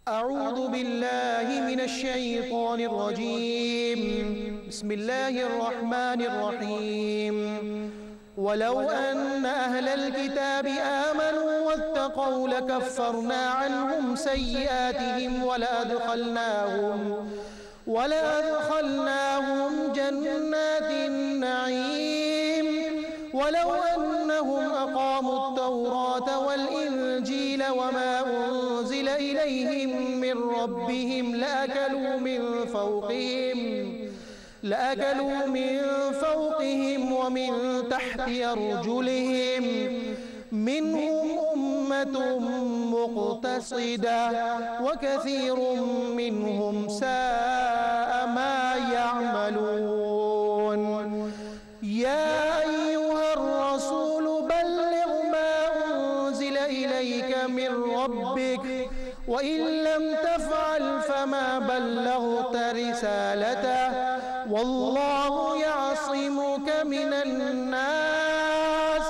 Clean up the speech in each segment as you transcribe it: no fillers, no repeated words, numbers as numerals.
أعوذ بالله من الشيطان الرجيم. بسم الله الرحمن الرحيم. ولو أن أهل الكتاب آمنوا واتقوا لكفرنا عنهم سيئاتهم ولأدخلناهم جنات النعيم. ولو أنهم أقاموا التوراة والإنجيل وما أنزل إليهم من ربهم لأكلوا من فوقهم ومن تحت أرجلهم منهم أمة مقتصدة وكثير منهم ساء ما يعملون. يا أيها الرسول بلغ ما أنزل إليك من ربك وإن لم تفعل فما بلغت رسالته والله يعصمك من الناس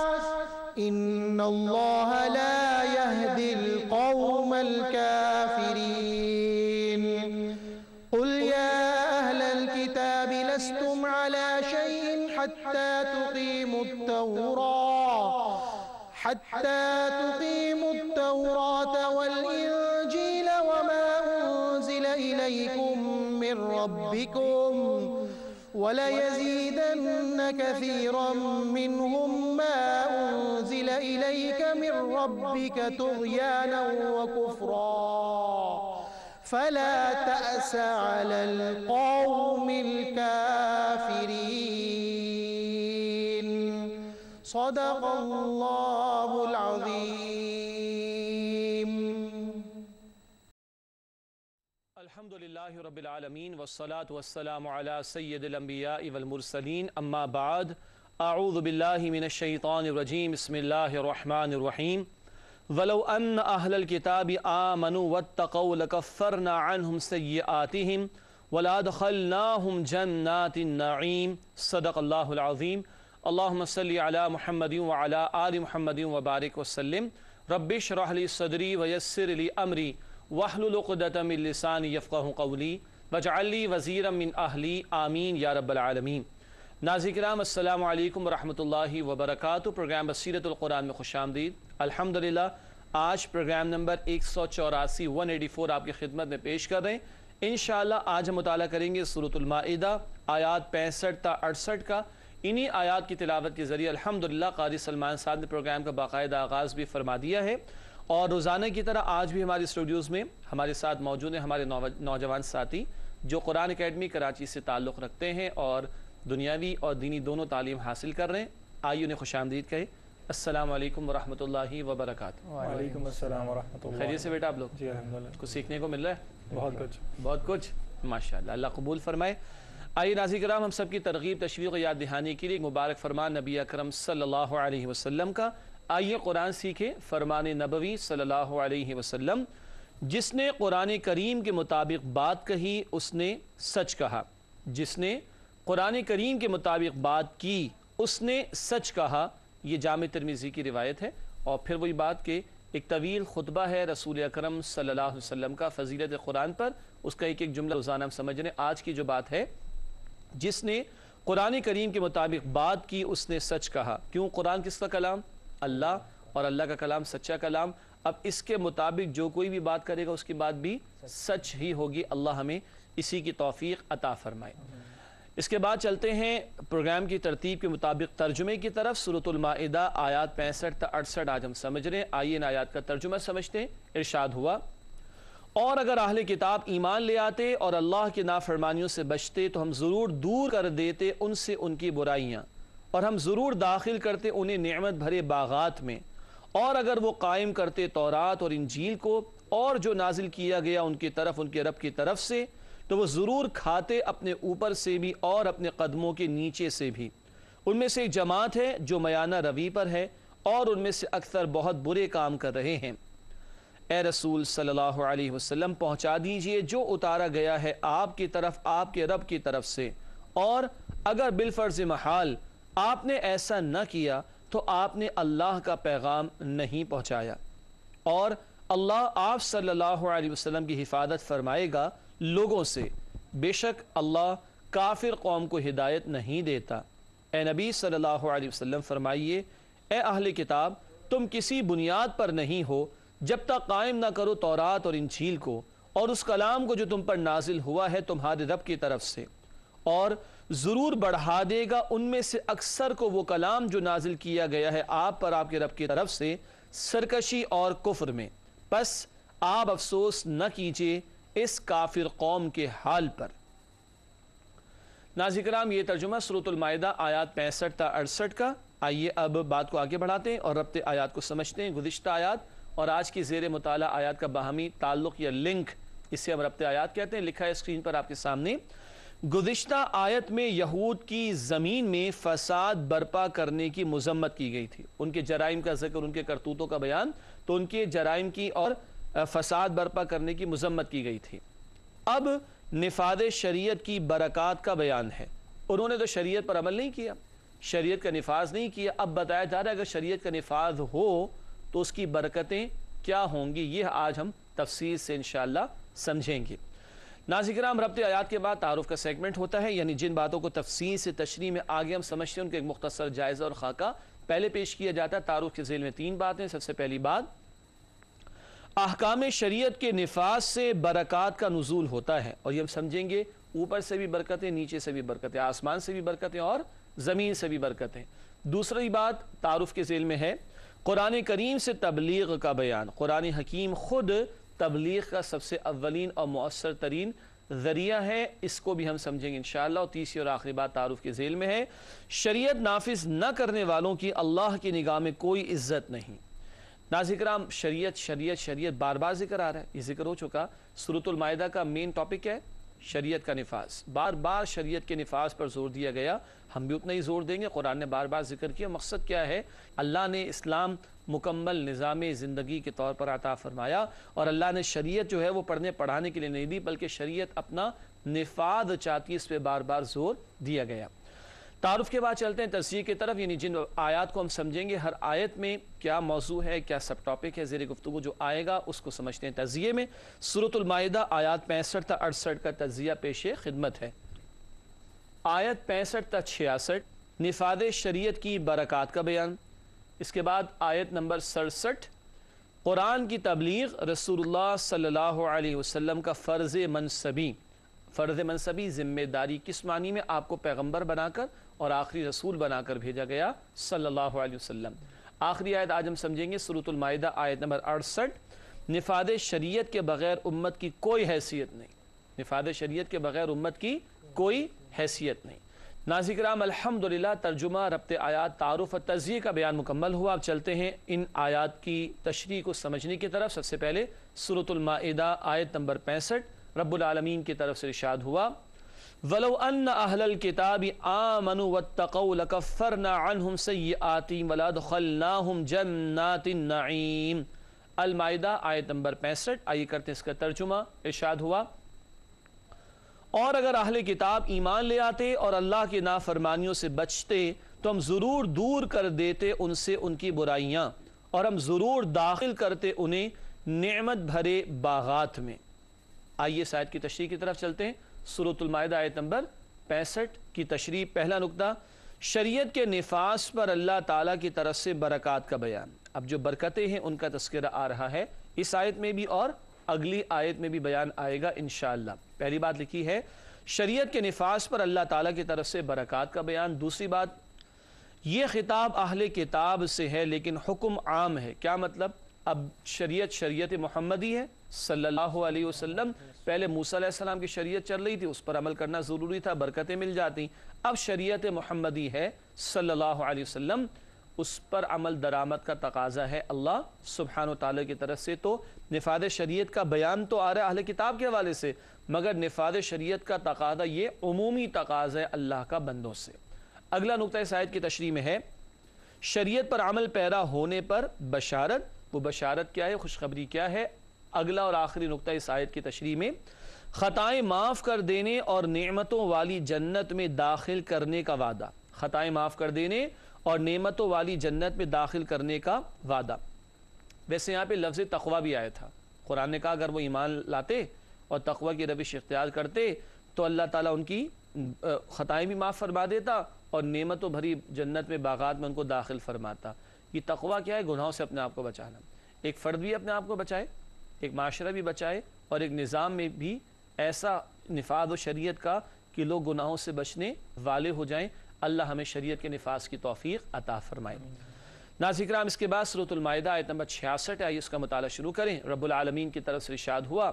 إن الله لا يهدي القوم الكافرين. قل يا أهل الكتاب لستم على شيء حتى تقيموا التوراة والإنجيل وما أنزل إليكم من ربكم وليزيدن كثيرا منهم ما أنزل إليك من ربك طغيانا وكفرا فلا تأس على القوم الكافرين. صدق الله العظيم. الحمد للہ رب العالمین والصلاة والسلام علی سید الانبیاء والمرسلین اما بعد اعوذ باللہ من الشیطان الرجیم بسم اللہ الرحمن الرحیم. ولو ان اہل الکتاب آمنوا واتقوا لکفرنا عنہم سیئاتہم ولادخلناہم جنات النعیم. صدق اللہ العظیم. اللہم صلی علی محمد وعلی آل محمد وبارک وسلم. رب اشرح لی صدری ویسر لی امری واحلل عقدۃ من لسانی یفقہوا قولی واجعل لی وزیرا من اہلی آمین یا رب العالمین. ناظرین کرام السلام علیکم ورحمۃ اللہ وبرکاتہ. پروگرام بصیرت القرآن میں خوش آمدید. الحمدللہ آج پروگرام نمبر 184 آپ کی خدمت میں پیش کر رہے ہیں. انشاءاللہ آج ہم مطالعہ کریں گے سورۃ المائدہ آیات 65 تا 68 کا. انہی آیات کی تلاوت کے ذریعے الحمدللہ قاری سلمان صاحب نے پروگرام کا باقاعدہ آغاز بھی فرما دیا ہے. اور روزانہ کی طرح آج بھی ہمارے اسٹوڈیوز میں ہمارے ساتھ موجود ہیں ہمارے نوجوان ساتھی جو قرآن اکیڈمی کراچی سے تعلق رکھتے ہیں اور دنیاوی اور دینی دونوں تعلیم حاصل کر رہے ہیں. آئیے انہیں خوش آمدید کہیں. السلام علیکم ورحمۃ اللہ وبرکاتہ. وعلیکم السلام ورحمۃ اللہ. خیریت سے بیٹا آپ لوگ؟ جی الحمدللہ. کچھ سیکھنے کو مل رہا ہے؟ بہت کچھ ماشاءاللہ. اللہ قبول فرمائے. آئیے ناظرین کرام ہم سب کی ترغیب تشویق و یاد دہانی کے لیے مبارک فرمان نبی اکرم صلی اللہ علیہ وسلم کا. آئیے قرآن سیکھیں. فرمان نبوی صلی اللہ علیہ وسلم: جس نے قرآن کریم کے مطابق بات کہی اس نے سچ کہا. جس نے قرآن کریم کے مطابق بات کی اس نے سچ کہا. یہ جامع ترمذی کی روایت ہے. اور پھر وہی بات کہ ایک طویل خطبہ ہے رسول اکرم صلی اللہ علیہ وسلم کا فضیلت قرآن پر. اس کا ایک ایک جملہ روزانہ ہم سمجھ رہے ہیں. آج کی جو بات ہے جس نے قرآن کریم کے مطابق بات کی اس نے سچ کہا. کیوں؟ قرآن کس کا کلام؟ اللہ. اور اللہ کا کلام سچا کلام. اب اس کے مطابق جو کوئی بھی بات کرے گا اس کی بات بھی سچ ہی ہوگی. اللہ ہمیں اسی کی توفیق عطا فرمائے. اس کے بعد چلتے ہیں پروگرام کی ترتیب کے مطابق ترجمے کی طرف. سورۃ المائدہ آیات 65 تا 68 آج ہم سمجھ رہے ہیں. آئیے ان آیات کا ترجمہ سمجھتے ہیں. ارشاد ہوا: اور اگر اہل کتاب ایمان لے آتے اور اللہ کی نافرمانیوں سے بچتے تو ہم ضرور دور کر دیتے ان سے ان کی برائیاں اور ہم ضرور داخل کرتے انہیں نعمت بھرے باغات میں. اور اگر وہ قائم کرتے تورات اور انجیل کو اور جو نازل کیا گیا ان کی طرف ان کے رب کی طرف سے تو وہ ضرور کھاتے اپنے اوپر سے بھی اور اپنے قدموں کے نیچے سے بھی. ان میں سے ایک جماعت ہے جو میانہ روی پر ہے اور ان میں سے اکثر بہت برے کام کر رہے ہیں. اے رسول صلی اللہ علیہ وسلم پہنچا دیجئے جو اتارا گیا ہے آپ کی طرف آپ کے رب کی طرف سے. اور اگر بالفرض محال آپ نے ایسا نہ کیا تو آپ نے اللہ کا پیغام نہیں پہنچایا. اور اللہ آپ صلی اللہ علیہ وسلم کی حفاظت فرمائے گا لوگوں سے، بے شک اللہ کافر قوم کو ہدایت نہیں دیتا۔ اے نبی صلی اللہ علیہ وسلم فرمائیے، اے اہل کتاب، تم کسی بنیاد پر نہیں ہو جب تک قائم نہ کرو تورات اور انجیل کو اور اس کلام کو جو تم پر نازل ہوا ہے تمہارے رب کی طرف سے، اور ضرور بڑھا دے گا ان میں سے اکثر کو وہ کلام جو نازل کیا گیا ہے آپ پر آپ کے رب کی طرف سے سرکشی اور کفر میں، پس آپ افسوس نہ کیجئے اس کافر قوم کے حال پر۔ ناظرین کرام، یہ ترجمہ سورۃ المائدہ آیات 65 تا 68 کا۔ آئیے اب بات کو آگے بڑھاتے ہیں اور ربط آیات کو سمجھتے ہیں۔ گزشتہ آیات اور آج کی زیر مطالعہ آیات کا باہمی تعلق یا لنک، اسے ہم ربط آیات کہتے ہیں۔ لکھا ہے اسکرین پر آپ کے سامنے، گزشتہ آیت میں یہود کی زمین میں فساد برپا کرنے کی مذمت کی گئی تھی، ان کے جرائم کا ذکر، ان کے کرتوتوں کا بیان، تو ان کے جرائم کی اور فساد برپا کرنے کی مذمت کی گئی تھی۔ اب نفاذ شریعت کی برکات کا بیان ہے۔ انہوں نے تو شریعت پر عمل نہیں کیا، شریعت کا نفاذ نہیں کیا، اب بتایا جا رہا ہے اگر شریعت کا نفاذ ہو تو اس کی برکتیں کیا ہوں گی، یہ آج ہم تفصیل سے انشاءاللہ سمجھیں گے۔ ناظرین کرام، ربط آیات کے بعد تعارف کا سیگمنٹ ہوتا ہے، یعنی جن باتوں کو تفصیل سے تشریح میں آگے ہم سمجھتے ہیں ان کے ایک مختصر جائزہ اور خاکہ پہلے پیش کیا جاتا ہے۔ تعارف کے ذیل میں 3 باتیں۔ سب سے پہلی بات، احکام شریعت کے نفاذ سے برکات کا نزول ہوتا ہے، اور یہ ہم سمجھیں گے اوپر سے بھی برکتیں، نیچے سے بھی برکتیں، آسمان سے بھی برکتیں اور زمین سے بھی برکتیں۔ دوسری بات تعارف کے ذیل میں ہے قرآن کریم سے تبلیغ کا بیان۔ قرآن حکیم خود تبلیغ کا سب سے اولین اور مؤثر ترین ذریعہ ہے، اس کو بھی ہم سمجھیں گے انشاءاللہ۔ اور تیسری اور آخری بات تعارف کے ذیل میں ہے شریعت نافذ نہ کرنے والوں کی اللہ کی نگاہ میں کوئی عزت نہیں۔ ناظرین کرام، شریعت شریعت شریعت بار بار ذکر آ رہا ہے، یہ ذکر ہو چکا۔ سورۃ المائدہ کا مین ٹاپک ہے شریعت کا نفاذ، بار بار شریعت کے نفاذ پر زور دیا گیا، ہم بھی اتنا ہی زور دیں گے۔ قرآن نے بار بار ذکر کیا، مقصد کیا ہے؟ اللہ نے اسلام مکمل نظام زندگی کے طور پر عطا فرمایا، اور اللہ نے شریعت جو ہے وہ پڑھنے پڑھانے کے لیے نہیں دی، بلکہ شریعت اپنا نفاذ چاہتی، اس پہ بار بار زور دیا گیا۔ تعارف کے بعد چلتے ہیں تجزیے کی طرف، یعنی جن آیات کو ہم سمجھیں گے ہر آیت میں کیا موضوع ہے، کیا سب ٹاپک ہے، زیر گفتگو جو آئے گا اس کو سمجھتے ہیں تجزیے میں۔ سورۃ المائدہ آیات 65 تا 68 کا تجزیہ پیش خدمت ہے۔ آیت 65 تا 66 نفاذ شریعت کی برکات کا بیان۔ اس کے بعد آیت نمبر 67 قرآن کی تبلیغ رسول اللہ صلی اللہ علیہ وسلم کا فرض منصبی۔ فرض منصبی ذمہ داری کس معنی میں؟ آپ کو پیغمبر بنا کر اور آخری رسول بنا کر بھیجا گیا صلی اللہ علیہ وسلم۔ آخری آیت آج ہم سمجھیں گے سورۃ المائدہ آیت نمبر 68 نفاذ شریعت کے بغیر امت کی کوئی حیثیت نہیں۔ نفاذ شریعت کے بغیر امت کی کوئی حیثیت نہیں۔ ناظرین کرام، الحمدللہ ترجمہ، ربط آیات، تعارف اور تجزیے کا بیان مکمل ہوا۔ اب چلتے ہیں ان آیات کی تشریح کو سمجھنے کی طرف۔ سب سے پہلے سورۃ المائدہ آیت نمبر 65 رب العالمین کی طرف سے ارشاد ہوا وَلَوْ أَنَّ أَهْلَ الْكِتَابِ آمَنُوا وَاتَّقَوْا لَكَفَّرْنَا عَنْهُمْ سَيِّئَاتِهِمْ وَلَأَدْخَلْنَاهُمْ جَنَّاتِ النَّعِيمِ۔ المائدہ آیت نمبر 65، آئیے کرتے ہیں اس کا ترجمہ۔ ارشاد ہوا، اور اگر اہل کتاب ایمان لے آتے اور اللہ کی نافرمانیوں سے بچتے تو ہم ضرور دور کر دیتے ان سے ان کی برائیاں، اور ہم ضرور داخل کرتے انہیں نعمت بھرے باغات میں۔ آئیے اس آیت کی تشریح کی طرف چلتے ہیں۔ سورۃ المائدہ آیت نمبر 65 کی تشریح۔ پہلا نقطہ، شریعت کے نفاذ پر اللہ تعالیٰ کی طرف سے برکات کا بیان۔ اب جو برکتیں ہیں ان کا تذکرہ آ رہا ہے اس آیت میں بھی اور اگلی آیت میں بھی بیان آئے گا انشاءاللہ۔ پہلی بات لکھی ہے شریعت کے نفاذ پر اللہ تعالیٰ کی طرف سے برکات کا بیان۔ دوسری بات، یہ خطاب اہل کتاب سے ہے لیکن حکم عام ہے۔ کیا مطلب؟ اب شریعت محمدی ہے صلی اللہ علیہ وسلم، پہلے موسیٰ علیہ السلام کی شریعت چل رہی تھی، اس پر عمل کرنا ضروری تھا، برکتیں مل جاتی۔ اب شریعت محمدی ہے صلی اللہ علیہ وسلم، اس پر عمل درآمد کا تقاضا ہے اللہ سبحانہ و تعالیٰ کی طرف سے۔ تو نفاذ شریعت کا بیان تو آ رہا ہے اہل کتاب کے حوالے سے، مگر نفاذ شریعت کا تقاضا یہ عمومی تقاضا ہے اللہ کا بندوں سے۔ اگلا نقطہ اس آیت کی تشریح میں ہے شریعت پر عمل پیرا ہونے پر بشارت۔ وہ بشارت کیا ہے، خوشخبری کیا ہے؟ اگلا اور آخری نقطہ اس آیت کی تشریح میں خطائیں معاف کر دینے اور نعمتوں والی جنت میں داخل کرنے کا وعدہ۔ خطائیں معاف کر دینے اور نعمتوں والی جنت میں داخل کرنے کا وعدہ۔ ویسے یہاں پہ لفظ تقوی بھی آیا تھا، قرآن نے کہا اگر وہ ایمان لاتے اور تقوی کی روش اختیار کرتے تو اللہ تعالیٰ ان کی خطائیں بھی معاف فرما دیتا اور نعمتوں بھری جنت میں باغات میں ان کو داخل فرماتا۔ یہ تقوی کیا ہے؟ گناہوں سے اپنے آپ کو بچانا، ایک فرد بھی اپنے آپ کو بچائے، ایک معاشرہ بھی بچائے، اور ایک نظام میں بھی ایسا نفاذ و شریعت کا کہ لوگ گناہوں سے بچنے والے ہو جائیں۔ اللہ ہمیں شریعت کے نفاذ کی توفیق عطا فرمائے۔ ناظرین کرام، اس کے بعد سورۃ المائدہ آیت نمبر 66 آئیے اس کا مطالعہ شروع کریں۔ رب العالمین کی طرف سے ارشاد ہوا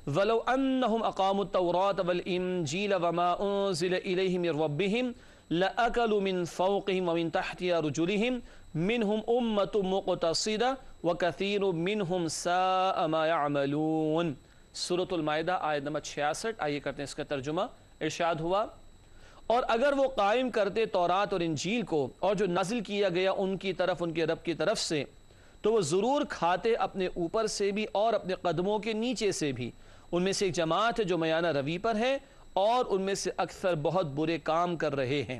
وَلَوْ أَنَّهُمْ أَقَامُوا التَّوْرَاةَ وَالْإِنْجِيلَ وَمَا أُنزِلَ إِلَيْهِمْ مِنْ رَبِّهِمْ لَأَكَلُوا مِنْ فَوْقِهِمْ وَمِنْ تَحْتِ أَرْجُلِهِمْ مِنْهُمْ أُمَّةٌ مُقْتَصِدَةٌ وَكَثِيرٌ مِنْهُمْ سَاءَ مَا يَعْمَلُونَ۔ سورۃ المائدہ آیت نمبر 66 آئیے کرتے ہیں اس کا ترجمہ۔ ارشاد ہوا اور اگر وہ قائم کرتے تورات اور انجیل کو اور جو نازل کیا گیا ان کی طرف ان کے رب کی طرف سے، تو وہ ضرور کھاتے اپنے اوپر سے بھی اور اپنے قدموں کے نیچے سے بھی۔ ان میں سے ایک جماعت ہے جو میانہ روی پر ہے اور ان میں سے اکثر بہت برے کام کر رہے ہیں۔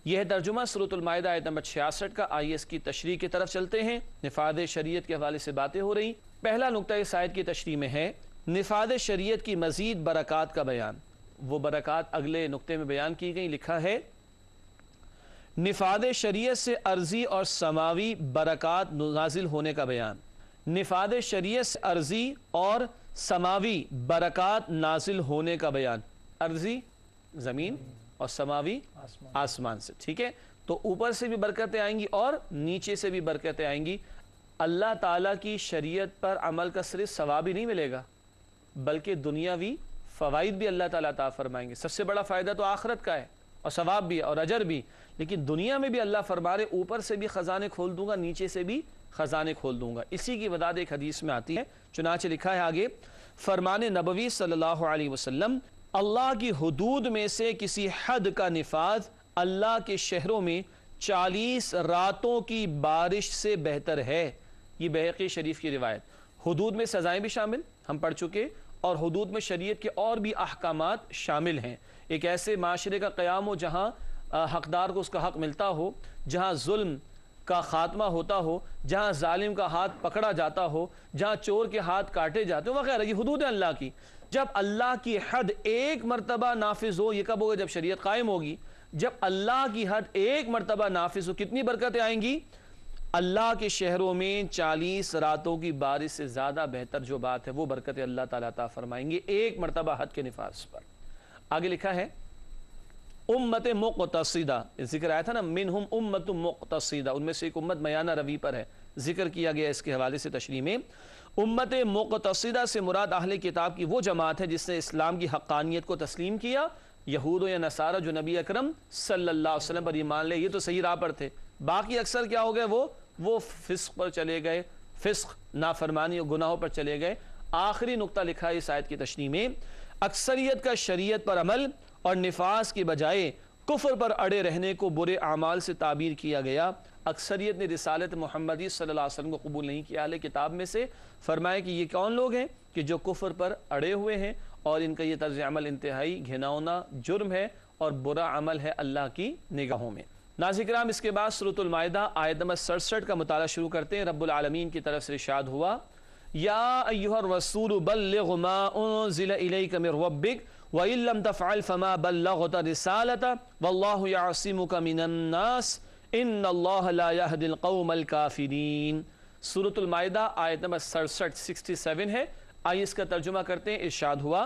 یہ ہے ترجمہ سورۃ المائدہ آیت نمبر 66 کا۔ آئیے اس کی تشریح کی طرف چلتے ہیں۔ نفاذ شریعت کے حوالے سے باتیں ہو رہی۔ پہلا نقطہ اس آیت کی تشریح میں ہے نفاذ شریعت کی مزید برکات کا بیان۔ وہ برکات اگلے نقطے میں بیان کی گئی۔ لکھا ہے نفاذ شریعت سے عرضی اور سماوی برکات نازل ہونے کا بیان۔ نفاذ شریعت سے عرضی اور سماوی برکات نازل ہونے کا بیان۔ عرضی زمین اور سماوی آسمان سے، ٹھیک ہے؟ تو اوپر سے بھی برکتیں آئیں گی اور نیچے سے بھی برکتیں آئیں گی۔ اللہ تعالیٰ کی شریعت پر عمل کا صرف ثواب ہی نہیں ملے گا بلکہ دنیاوی فوائد بھی اللہ تعالیٰ عطا فرمائیں گے۔ سب سے بڑا فائدہ تو آخرت کا ہے اور ثواب بھی اور اجر بھی، لیکن دنیا میں بھی اللہ فرما رہے اوپر سے بھی خزانے کھول دوں گا، نیچے سے بھی خزانے کھول دوں گا۔ اسی کی وضاحت ایک حدیث میں آتی ہے، چنانچہ لکھا ہے آگے فرمان نبوی صلی اللہ علیہ وسلم، اللہ کی حدود میں سے کسی حد کا نفاذ اللہ کے شہروں میں 40 راتوں کی بارش سے بہتر ہے۔ یہ بحقی شریف کی روایت۔ حدود میں سزائیں بھی شامل ہم پڑھ چکے اور حدود میں شریعت کے اور بھی احکامات شامل ہیں۔ ایک ایسے معاشرے کا قیام ہو جہاں حقدار کو اس کا حق ملتا ہو، جہاں ظلم کا خاتمہ ہوتا ہو، جہاں ظالم کا ہاتھ پکڑا جاتا ہو، جہاں چور کے ہاتھ کاٹے جاتے ہو وغیرہ۔ یہ حدود ہے اللہ کی۔ جب اللہ کی حد ایک مرتبہ نافذ ہو، یہ کب ہوگا؟ جب شریعت قائم ہوگی۔ جب اللہ کی حد ایک مرتبہ نافذ ہو کتنی برکتیں آئیں گی؟ اللہ کے شہروں میں 40 راتوں کی بارش سے زیادہ بہتر جو بات ہے وہ برکت اللہ تعالیٰ عطا فرمائیں گے ایک مرتبہ حد کے نفاذ پر۔ آگے لکھا ہے امت مقتصدہ، ذکر آیا تھا نا منہم امت مقتصدہ، ان میں سے ایک امت میانہ روی پر ہے، ذکر کیا گیا اس کے حوالے سے تشریح میں۔ امت مقتصدہ سے مراد اہل کتاب کی وہ جماعت ہے جس نے اسلام کی حقانیت کو تسلیم کیا۔ یہود و یا نصارہ جو نبی اکرم صلی اللہ علیہ وسلم پر ایمان لے، یہ تو صحیح راہ پر تھے، باقی اکثر کیا ہو گئے؟ وہ فسق پر چلے گئے، فسق نافرمانی اور گناہوں پر چلے گئے۔ آخری نقطہ لکھا ہے اس آیت کی تشریح میں، اکثریت کا شریعت پر عمل اور نفاذ کے بجائے کفر پر اڑے رہنے کو برے اعمال سے تعبیر کیا گیا۔ اکثریت نے رسالت محمدی صلی اللہ علیہ وسلم کو قبول نہیں کیا۔ اہل کتاب میں سے فرمایا کہ یہ کون لوگ ہیں کہ جو کفر پر اڑے ہوئے ہیں اور ان کا یہ طرز عمل انتہائی گھناؤنا جرم ہے اور برا عمل ہے اللہ کی نگاہوں میں۔ ناظرین کرام، اس کے بعد سورۃ المائدہ آیت نمبر 67 کا مطالعہ شروع کرتے ہیں۔ رب العالمین کی طرف سے ارشاد ہوا یا ایھا الرسول بلغ ما انزل الیک من ربک وَإِن لَّمْ تَفْعَلْ فَمَا بَلَّغْتَ رِسَالَتَهُ وَاللَّهُ يَعْصِمُكَ مِنَ النَّاسِ إِنَّ اللَّهَ لَا يَهْدِي الْقَوْمَ الْكَافِرِينَ۔ سورۃ المائدہ آیت نمبر 67 ہے۔ آئیے اس کا ترجمہ کرتے ہیں۔ ارشاد ہوا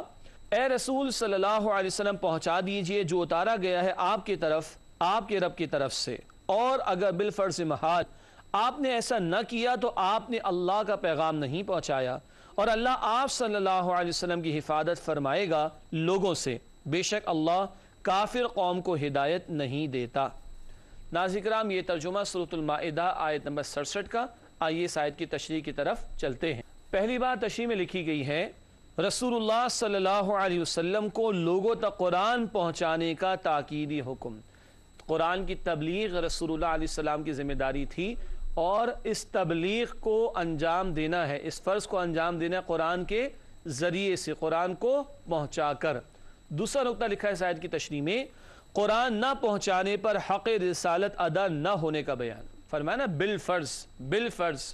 اے رسول صلی اللہ علیہ وسلم پہنچا دیجئے جو اتارا گیا ہے آپ کی طرف آپ کے رب کی طرف سے، اور اگر بالفرض محال آپ نے ایسا نہ کیا تو آپ نے اللہ کا پیغام نہیں پہنچایا، اور اللہ آپ صلی اللہ علیہ وسلم کی حفاظت فرمائے گا لوگوں سے، بے شک اللہ کافر قوم کو ہدایت نہیں دیتا۔ ناظرین کرام، یہ ترجمہ سورۃ المائدہ آیت نمبر 67 کا۔ آئیے اس آیت کی تشریح کی طرف چلتے ہیں۔ پہلی بات تشریح میں لکھی گئی ہے رسول اللہ صلی اللہ علیہ وسلم کو لوگوں تک قرآن پہنچانے کا تاکیدی حکم۔ قرآن کی تبلیغ رسول اللہ علیہ السلام کی ذمہ داری تھی، اور اس تبلیغ کو انجام دینا ہے، اس فرض کو انجام دینا ہے قرآن کے ذریعے سے، قرآن کو پہنچا کر۔ دوسرا نقطہ لکھا ہے اس آیت کی تشریح میں قرآن نہ پہنچانے پر حق رسالت ادا نہ ہونے کا بیان۔ فرمایا نا بالفرض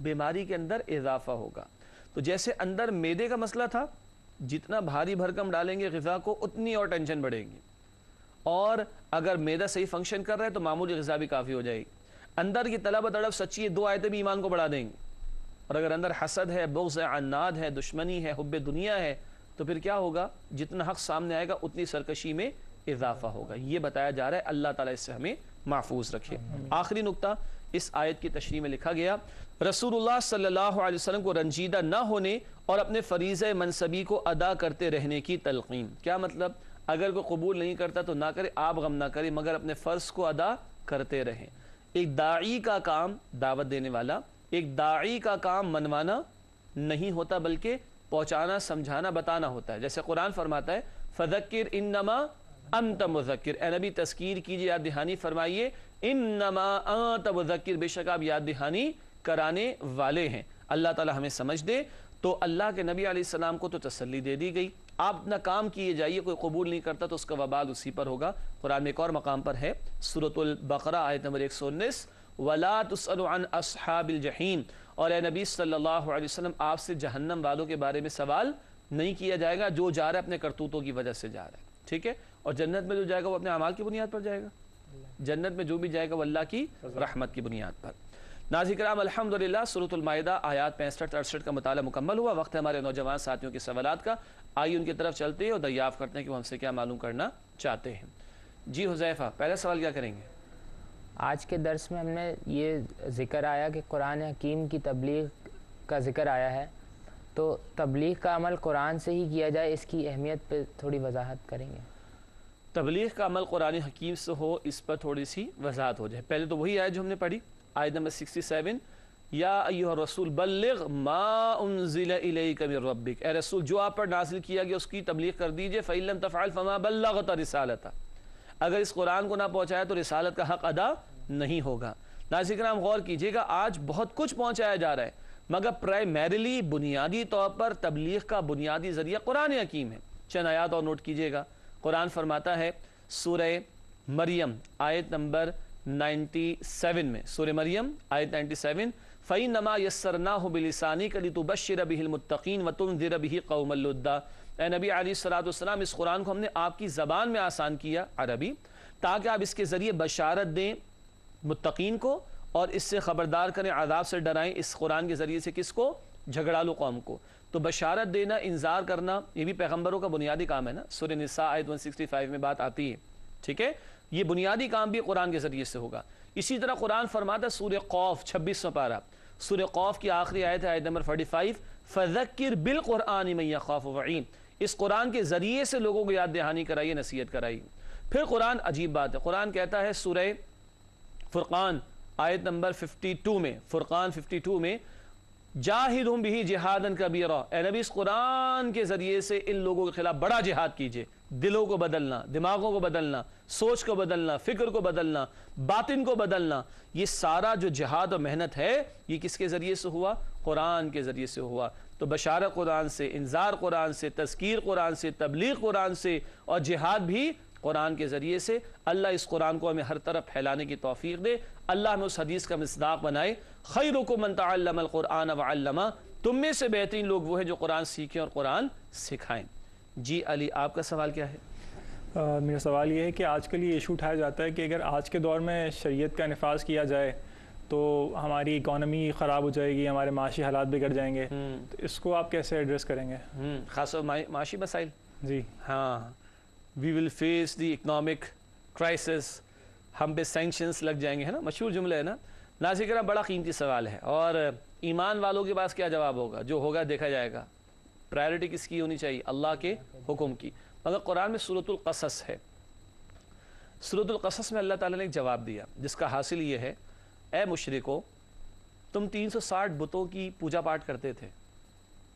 بیماری کے اندر اضافہ ہوگا۔ تو جیسے اندر معدے کا مسئلہ تھا، جتنا بھاری بھرکم ڈالیں گے غذا کو اتنی اور ٹینشن بڑھے گی، اور اگر معدہ صحیح فنکشن کر رہا ہے تو معمولی غذا بھی کافی ہو جائے گی۔ اندر کی طلب و تڑپ سچی ہے، 2 آیتیں بھی ایمان کو بڑھا دیں گی۔ اور اگر اندر حسد ہے، بغض ہے، عناد ہے، دشمنی ہے، حب دنیا ہے، تو پھر کیا ہوگا؟ جتنا حق سامنے آئے گا اتنی سرکشی میں اضافہ ہوگا۔ یہ بتایا جا رہا ہے، اللہ تعالیٰ اس سے ہمیں محفوظ رکھے۔ آخری نقطہ اس آیت کی تشریح میں لکھا گیا، رسول اللہ صلی اللہ علیہ وسلم کو رنجیدہ نہ ہونے اور اپنے فریضہ منصبی کو ادا کرتے رہنے کی تلقین۔ کیا مطلب؟ اگر کوئی قبول نہیں کرتا تو نہ کرے، آپ غم نہ کرے، مگر اپنے فرض کو ادا کرتے رہیں۔ ایک داعی کا کام، دعوت دینے والا، ایک داعی کا کام منوانا نہیں ہوتا بلکہ پہنچانا، سمجھانا، بتانا ہوتا ہے۔ جیسے قرآن فرماتا ہے فذکر انما انت مذکر، اے نبی تذکیر کیجئے، یاد دہانی فرمائیے، انما انت مذکر، بے شک آپ یاد دہانی کرانے والے ہیں۔ اللہ تعالی ہمیں سمجھ دے۔ تو اللہ کے نبی علیہ السلام کو تو تسلی دے دی گئی، آپ اپنا کام کیے جائیے، کوئی قبول نہیں کرتا تو اس کا وبال اسی پر ہوگا۔ قرآن میں ایک اور مقام پر ہے، سورۃ البقرہ آیت نمبر 119، وَلَا تُسْأَلُ عَنْ أَصْحَابِ الْجَحِيمِ، اور اے نبی صلی اللہ علیہ وسلم آپ سے جہنم والوں کے بارے میں سوال نہیں کیا جائے گا، جو جا رہا ہے اپنے کرتوتوں کی وجہ سے جا رہا ہے، ٹھیک ہے؟ اور جنت میں جو جائے گا وہ اپنے اعمال کی بنیاد پر جائے گا، جنت میں جو بھی جائے گا وہ اللہ کی رحمت کی بنیاد پر۔ ناظرین کرام، الحمدللہ سورۃ المائدہ آیات 65-68 کا مطالعہ مکمل ہوا۔ وقت ہے ہمارے نوجوان ساتھیوں کے سوالات کا، آئیے ان کی طرف چلتے ہیں اور دریافت کرتے ہیں کہ وہ ہم سے کیا معلوم کرنا چاہتے ہیں۔ جی حذیفہ، پہلا سوال کیا کریں گے؟ آج کے درس میں ہم نے یہ ذکر آیا کہ قرآن حکیم کی تبلیغ کا ذکر آیا ہے، تو تبلیغ کا عمل قرآن سے ہی کیا جائے، اس کی اہمیت پہ تھوڑی وضاحت کریں گے؟ تبلیغ کا عمل قرآن حکیم سے ہو، اس پر تھوڑی سی وضاحت ہو جائے۔ پہلے تو وہی آیت جو ہم نے پڑھی، آیت نمبر 67، یا ایھا الرسول بلغ ما انزل الیک من ربک، اے رسول جو آپ پر نازل کیا گیا اس کی تبلیغ کر دیجئے، فإن لم تفعل فما بلغت رسالتہ، اگر اس قرآن کو نہ پہنچایا تو رسالت کا حق ادا نہیں ہوگا۔ ناظرین کرام غور کیجئے گا، آج بہت کچھ پہنچایا جا رہا ہے، مگر پرائمریلی بنیادی طور پر تبلیغ کا بنیادی ذریعہ قرآن حکیم ہے۔ چند آیات اور نوٹ کیجئے گا، قرآن فرماتا ہے سورہ مریم آیت نمبر 97 میں، سورہ مریم آیت 97، فَإِنَّمَا يَسَّرْنَاهُ بِلِسَانِكَ لِتُبَشِّرَ بِهِ الْمُتَّقِينَ وَتُنذِرَ بِهِ قَوْمًا لُدًّا، اے نبی علیہ السلام، اس قرآن کو ہم نے آپ کی زبان میں آسان کیا، عربی، تاکہ آپ اس کے ذریعے بشارت دیں متقین کو اور اس سے خبردار کریں، عذاب سے ڈرائیں۔ اس قرآن کے ذریعے سے کس کو؟ جھگڑالو قوم کو۔ تو بشارت دینا، انذار کرنا، یہ بھی پیغمبروں کا بنیادی کام ہے نا، سورہ نساء آیت 165 میں بات آتی ہے، ٹھیک ہے؟ یہ بنیادی کام بھی قرآن کے ذریعے سے ہوگا۔ اسی طرح قرآن فرماتا ہے سورہ قوف 26واں پارہ، سورہ قوف کی آخری آیت ہے آیت نمبر 45، فَذَكِّرْ بِالْقُرْآنِ مَن يَخَافُ وَعِيدٍ، اس قرآن کے ذریعے سے لوگوں کو یاد دہانی کرائیے، نصیحت کرائیے۔ پھر قرآن عجیب بات ہے، قرآن کہتا ہے سورہ فرقان آیت نمبر 52 میں، فرقان 52 میں، جاہدہم بہ جہادا کبیرا، اے نبی اس قرآن کے ذریعے سے ان لوگوں کے خلاف بڑا جہاد کیجئے، دلوں کو بدلنا، دماغوں کو بدلنا، سوچ کو بدلنا، فکر کو بدلنا، باطن کو بدلنا، یہ سارا جو جہاد اور محنت ہے یہ کس کے ذریعے سے ہوا؟ قرآن کے ذریعے سے ہوا۔ تو بشارت قرآن سے، انذار قرآن سے، تذکیر قرآن سے، تبلیغ قرآن سے، اور جہاد بھی قرآن کے ذریعے سے۔ اللہ اس قرآن کو ہمیں ہر طرف پھیلانے کی توفیق دے، اللہ ہمیں اس حدیث کا مصداق بنائے، خیرکم من تعلم القرآن وعلمہ، تم میں سے بہترین لوگ وہ ہیں جو قرآن سیکھیں اور قرآن سکھائیں۔ جی علی، آپ کا سوال کیا ہے؟ میرا سوال یہ ہے کہ آج کل یہ ایشو اٹھایا جاتا ہے کہ اگر آج کے دور میں شریعت کا نفاذ کیا جائے تو ہماری اکانومی خراب ہو جائے گی، ہمارے معاشی حالات بگڑ جائیں گے، تو اس کو آپ کیسے ایڈریس کریں گے؟ خاص طور معاشی مسائل؟ جی ہاں، we will face the economic crisis, ہم پہ سینکشنز لگ جائیں گے، ہے نا، مشہور جملہ ہے نا۔ ناظرین کرام بڑا قیمتی سوال ہے، اور ایمان والوں کے پاس کیا جواب ہوگا؟ جو ہوگا دیکھا جائے گا۔ پرائیورٹی کس کی ہونی چاہیے؟ اللہ کے حکم کی۔ مگر قرآن میں سورۃ القصص ہے، سورۃ القصص میں اللہ تعالیٰ نے ایک جواب دیا جس کا حاصل یہ ہے، اے مشرکو، تم 360 بتوں کی پوجا پاٹ کرتے تھے،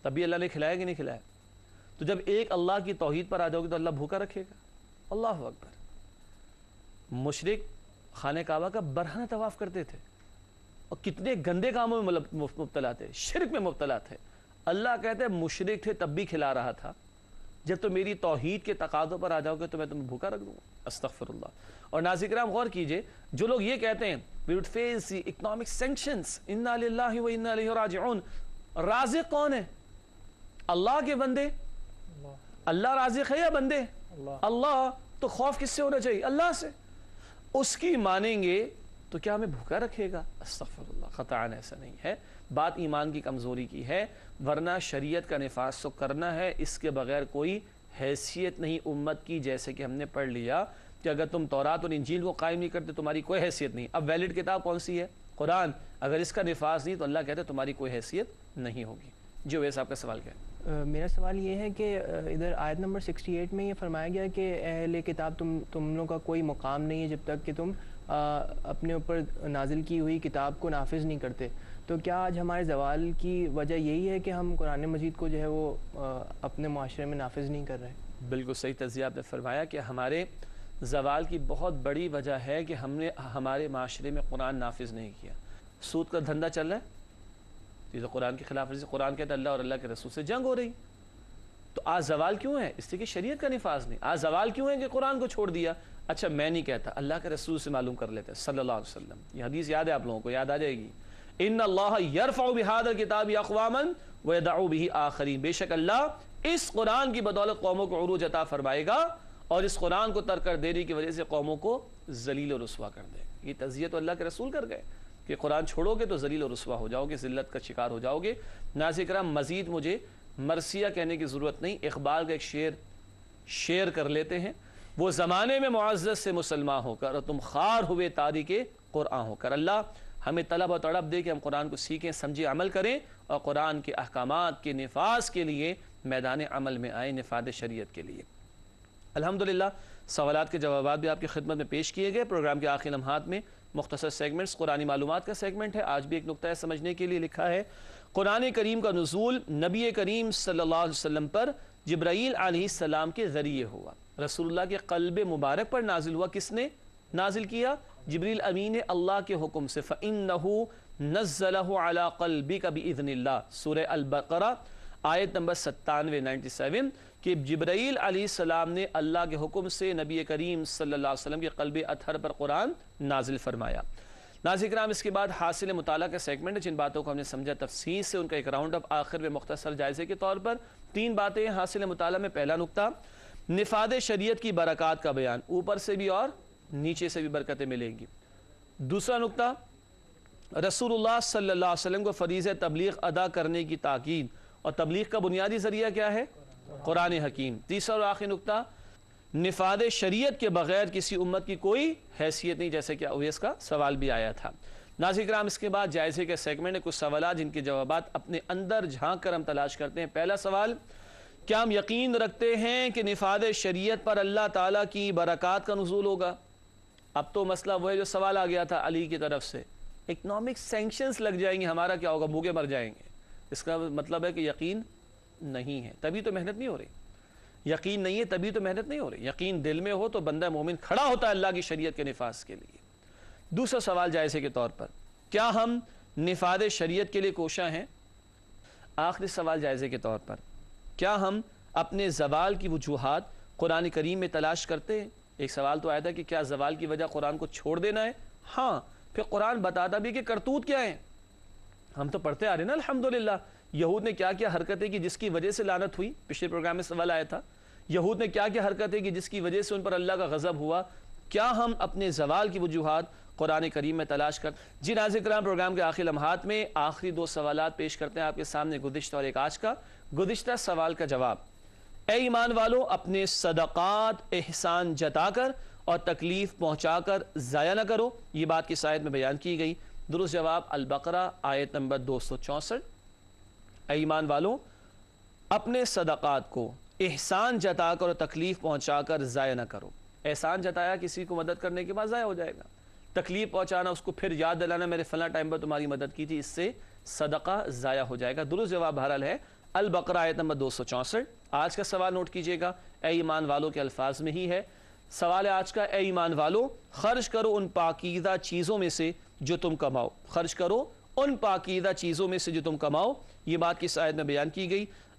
تب بھی اللہ نے کھلایا کہ نہیں کھلایا؟ تو جب ایک اللہ کی توحید پر آ جاؤ گے تو اللہ بھوکا رکھے گا؟ اللہ اکبر۔ مشرک خانہ کعبہ کا برہنہ طواف کرتے تھے اور کتنے گندے کاموں میں مبتلا تھے، شرک میں مبتلا تھے۔ اللہ کہتے ہیں مشرک تھے تب بھی کھلا رہا تھا، جب تم میری توحید کے تقاضوں پر آ جاؤ گے تو میں تمہیں بھوکا رکھ دوں گا. استغفر اللہ. اور ناظرین کرام غور کیجئے, جو لوگ یہ کہتے ہیں we would face the economic sanctions, inna lillahi wa inna ilayhi raji'un, رازق کون ہے؟ اللہ کے بندے. اللہ رازق ہے یا بندے؟ اللہ. تو خوف کس سے ہونا چاہیے؟ اللہ سے. اس کی مانیں گے تو کیا ہمیں بھوکا رکھے گا؟ استغفر اللہ. قطعاً ایسا نہیں ہے. بات ایمان کی کمزوری کی ہے, ورنہ شریعت کا نفاذ تو کرنا ہے, اس کے بغیر کوئی حیثیت نہیں امت کی. جیسے کہ ہم نے پڑھ لیا کہ اگر تم تورات اور انجیل کو قائم نہیں کرتے تمہاری کوئی حیثیت نہیں. اب ویلڈ کتاب کون سی ہے؟ قرآن. اگر اس کا نفاذ نہیں تو اللہ کہتے تمہاری کوئی حیثیت نہیں ہوگی. جو ویسا آپ کا سوال کیا ہے؟ میرا سوال یہ ہے کہ ادھر آیت نمبر 68 میں یہ فرمایا گیا کہ اہل کتاب تم لوگوں کا کوئی مقام نہیں ہے جب تک کہ تم اپنے اوپر نازل کی ہوئی کتاب کو نافذ نہیں کرتے. تو کیا آج ہمارے زوال کی وجہ یہی ہے کہ ہم قرآن مجید کو جو ہے وہ اپنے معاشرے میں نافذ نہیں کر رہے؟ بالکل صحیح تجزیہ آپ نے فرمایا کہ ہمارے زوال کی بہت بڑی وجہ ہے کہ ہم نے ہمارے معاشرے میں قرآن نافذ نہیں کیا. سود کا دھندا چل رہا ہے, یہ تو قرآن کے خلاف ورزی. قرآن کہتا ہے اللہ اور اللہ کے رسول سے جنگ ہو رہی. تو آج زوال کیوں ہے؟ اس لیے کہ شریعت کا نفاذ نہیں. آج زوال کیوں ہے کہ قرآن کو چھوڑ دیا؟ اچھا میں نہیں کہتا, اللہ کے رسول سے معلوم کر لیتے ہیں صلی اللہ علیہ وسلم. یہ حدیث یاد ہے آپ لوگوں کو, یاد آ جائے گی. ان اللہ یرفع بہذا الکتاب اقواما ویدع بہ آخرین. بے شک اللہ اس قرآن کی بدولت قوموں کو عروج عطا فرمائے گا اور اس قرآن کو ترک کر دینے کی وجہ سے قوموں کو ذلیل و رسوا کر دے گا. یہ تجزیہ تو اللہ کے رسول کر گئے کہ قرآن چھوڑو گے تو ذلیل و رسوا ہو جاؤ گے, ذلت کا شکار ہو جاؤ گے. ناظرین کرام مزید مجھے مرثیہ کہنے کی ضرورت نہیں, اقبال کا ایک شعر کر لیتے ہیں. وہ زمانے میں معزز سے مسلمان ہو کر اور تم خار ہوئے تاریک قرآن ہو کر. اللہ ہمیں طلب و تڑپ دے کہ ہم قرآن کو سیکھیں, سمجھیں, عمل کریں اور قرآن کے احکامات کے نفاذ کے لیے میدان عمل میں آئیں, نفاذ شریعت کے لیے. الحمدللہ سوالات کے جوابات بھی آپ کی خدمت میں پیش کیے گئے. پروگرام کے آخری لمحات میں مختصر سیگمنٹس, قرآنی معلومات کا سیگمنٹ ہے. آج بھی ایک نقطہ سمجھنے کے لیے لکھا ہے, قرآن کریم کا نزول نبی کریم صلی اللہ علیہ وسلم پر جبرائیل علیہ السلام کے ذریعے ہوا. رسول اللہ کے قلب مبارک پر نازل ہوا. کس نے نازل کیا؟ جبریل امین نے اللہ کے حکم سے. فَإِنَّهُ نَزَّلَهُ عَلَىٰ قَلْبِكَ بِإِذْنِ اللَّهِ. سورہ البقرہ آیت نمبر 97 کہ جبرائیل علیہ السلام نے اللہ کے حکم سے نبی کریم صلی اللہ علیہ وسلم کے قلب اطہر پر قرآن نازل فرمایا. ناظرین کرام اس کے بعد حاصل مطالعہ کا سیگمنٹ ہے. جن باتوں کو ہم نے سمجھا تفصیل سے ان کا ایک راؤنڈ اپ آخر میں مختصر جائزے کے طور پر. 3 باتیں ہیں حاصل مطالعہ میں. پہلا نقطہ نفاذ شریعت کی برکات کا بیان, اوپر سے بھی اور نیچے سے بھی برکتیں ملیں گی. دوسرا نقطہ رسول اللہ صلی اللہ علیہ وسلم کو فریضہ تبلیغ ادا کرنے کی تاکید, اور تبلیغ کا بنیادی ذریعہ کیا ہے؟ قرآن حکیم. تیسرا اور آخری نقطہ نفاذ شریعت کے بغیر کسی امت کی کوئی حیثیت نہیں, جیسے کہ اویس کا سوال بھی آیا تھا. ناظرین کرام اس کے بعد جائزے کے سیگمنٹ میں کچھ سوالات جن کے جوابات اپنے اندر جھانک کر ہم تلاش کرتے ہیں. پہلا سوال, کیا ہم یقین رکھتے ہیں کہ نفاذ شریعت پر اللہ تعالیٰ کی برکات کا نزول ہوگا؟ اب تو مسئلہ وہ ہے جو سوال آ گیا تھا علی کی طرف سے, اکنامک سینکشنز لگ جائیں گے, ہمارا کیا ہوگا؟ بھوکے مر جائیں گے. اس کا مطلب ہے کہ یقین نہیں ہے, تبھی تو محنت نہیں ہو رہی. یقین نہیں ہے تبھی تو محنت نہیں ہو رہی. یقین دل میں ہو تو بندہ مومن کھڑا ہوتا ہے اللہ کی شریعت کے نفاذ کے لیے. دوسرا سوال جائزے کے طور پر, کیا ہم نفاذ شریعت کے لیے کوشاں ہیں؟ آخری سوال جائزے کے طور پر, کیا ہم اپنے زوال کی وجوہات قرآن کریم میں تلاش کرتے ہیں؟ ایک سوال تو آیا تھا کہ کیا زوال کی وجہ قرآن کو چھوڑ دینا ہے؟ ہاں, پھر قرآن بتاتا بھی کہ کرتوت کیا ہیں. ہم تو پڑھتے آ رہے ہیں نا الحمدللہ, یہود نے کیا کیا حرکتیں کی جس کی وجہ سے لعنت ہوئی. پچھلے پروگرام میں سوال آیا تھا, یہود نے کیا کیا حرکتیں کی جس کی وجہ سے ان پر اللہ کا غضب ہوا. کیا ہم اپنے زوال کی وجوہات قرآن کریم میں تلاش کر؟ جی ناظرین کرام, پروگرام کے آخری لمحات میں آخری 2 سوالات پیش کرتے ہیں آپ کے سامنے, گزشتہ اور ایک آج کا. گزشتہ سوال کا جواب, اے ایمان والو اپنے صدقات احسان جتا کر اور تکلیف پہنچا کر ضائع نہ کرو. یہ بات کس آیت میں بیان کی گئی؟ درست جواب البقرہ آیت نمبر 264. اے ایمان والو اپنے صدقات کو احسان جتا کر اور تکلیف پہنچا کر ضائع نہ کرو. احسان جتایا کسی کو مدد کرنے کے بعد ضائع ہو جائے گا. تکلیف پہنچانا, اس کو پھر یاد دلانا میں نے فلاں ٹائم پر تمہاری مدد کی تھی, اس سے صدقہ ضائع ہو جائے گا. درست جواب بہرحال ہے البقرہ آیت نمبر 264. آج کا سوال نوٹ کیجئے گا, اے ایمان والوں کے الفاظ میں ہی ہے. سوال ہے آج کا, اے ایمان والو خرچ کرو ان پاکیزہ چیزوں میں سے جو تم کماؤ. خرچ کرو ان پاکیزہ چیزوں میں سے جو تم کماؤ. یہ بات کس آیت میں بیان کی گئی؟